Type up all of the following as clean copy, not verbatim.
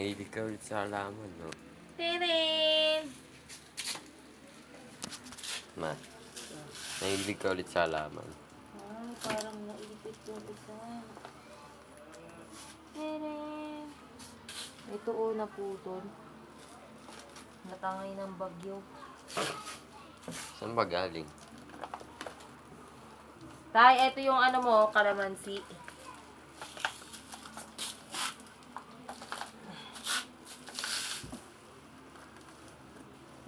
Nahilig ka ulit sa halaman, no? Tinin! Ma, nahilig ka ulit sa halaman. Ay, parang naipit yung isa. Tinin! Ito na putol. Natangay ng bagyo. Saan ba galing? Tay, ito yung ano mo, kalamansi.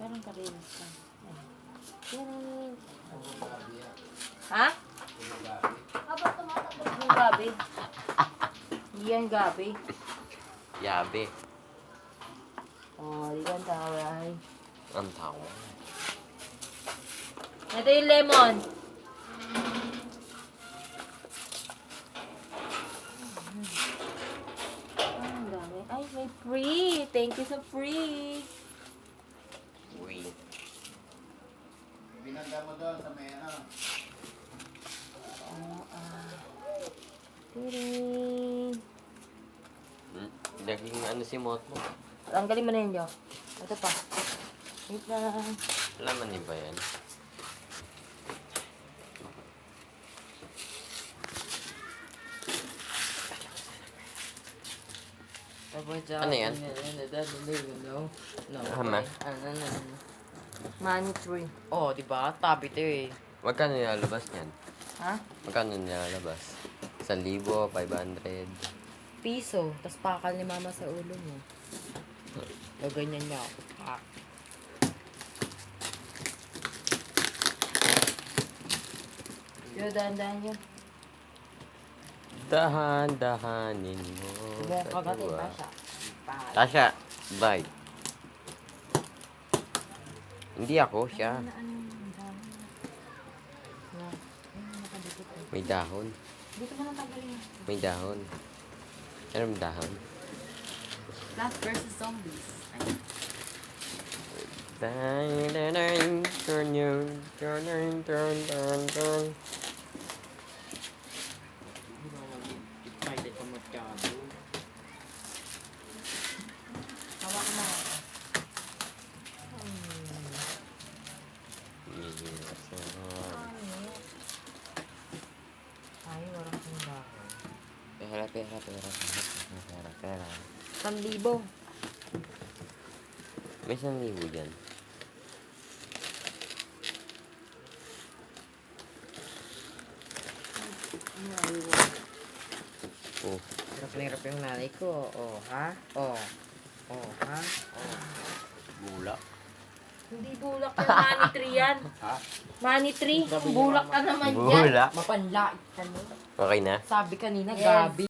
Parang kalinis ka. Tinin! Ha? Yung gabi. Hindi yan gabi. Yabe. Oh, di ba ang tawag? Ang tawa. Ito yung lemon. Ang dami. Ay, may free. Thank you sa free. Uy. Binanda mo doon sa may ano. Tiring. Naging ano si Mot mo? Tanggalin mo na yun, Jo. Ito pa. Wait lang. Laman din ba yan? Ano yan? Hama? Money tree. Oh, di ba? Tabi to eh. Magkano nilalabas niyan? Ha? Magkano nilalabas? 1,000, 500. Piso. Tapos pakal ni mama sa ulo mo. O ganyan niya ako. Ah. Yo, dahan-dahan yun. Dahan-dahanin mo. Mo kagatin dua. ba siya? Tasha, bye. Hindi ako, siya. May dahon. Dito mo na tanggalin. May dahon. Anong dahon? Plants versus Zombies. Ay. Excited ka masyado. Hawak mo. Ay, walang kong dahon. Pera. 1,000. May 1,000 dyan. Oh, Hirap na hirap yung nanay ko. Oh, ha? Oh. Oh, ha? Oh. bulak. Hindi bulak yung money tree yan. Ha? Money tree. Bulak ka naman yan. Bulak. Mapanlait ka no? Okay na? Sabi kanina, Yes. gabi.